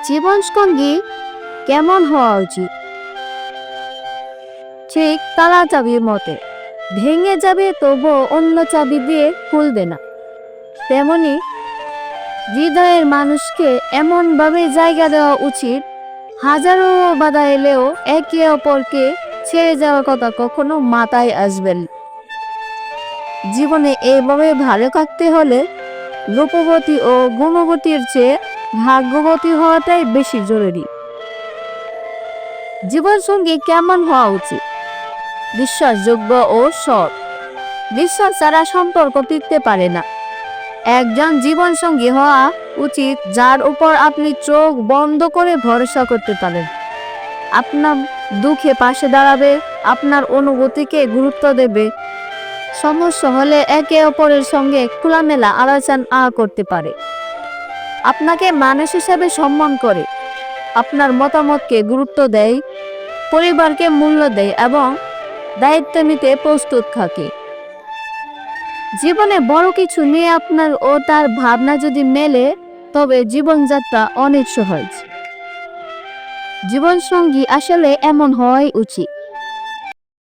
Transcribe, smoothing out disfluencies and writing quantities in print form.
জীবনসঙ্গী কেমন হওয়া উচিত? ঠিক তালা চাবির মতে, ভেঙে যাবে তবুও অন্য চাবি দিয়ে খুলবে না। তেমনি হৃদয়ের মানুষকে এমনভাবে জায়গা দেওয়া উচিত, হাজারো বাধা এলেও একে অপরকে ছেড়ে যাওয়ার কথা কখনো মাথায় আসবেন না। জীবনে এইভাবে ভালো থাকতে হলে রূপবতী ও গুণবতীর চেয়ে ভাগ্যবতী হওয়াটাই বেশি জরুরি। জীবনসঙ্গী কেমন হওয়া উচিত? বিশ্বাসযোগ্য ও সৎ। বিশ্বাস ছাড়া সম্পর্ক টিকতে পারে না। একজন জীবনসঙ্গী হওয়া উচিত যার উপর আপনি চোখ বন্ধ করে ভরসা করতে পারেন, আপনার দুঃখে পাশে দাঁড়াবে, আপনার অনুভূতিকে গুরুত্ব দেবে, সমস্যা হলে একে অপরের সঙ্গে খোলামেলা আলোচনা করতে পারে, আপনাকে মানুষ হিসাবে সম্মান করে, আপনার মতামতকে গুরুত্ব দেয়, পরিবারকে মূল্য দেয় এবং দায়িত্ব নিতে প্রস্তুত থাকে। জীবনে বড় কিছু নিয়ে আপনার ও তার ভাবনা যদি মেলে, তবে জীবনযাত্রা অনেক সহজ। জীবনসঙ্গী আসলে এমন হওয়াই উচিত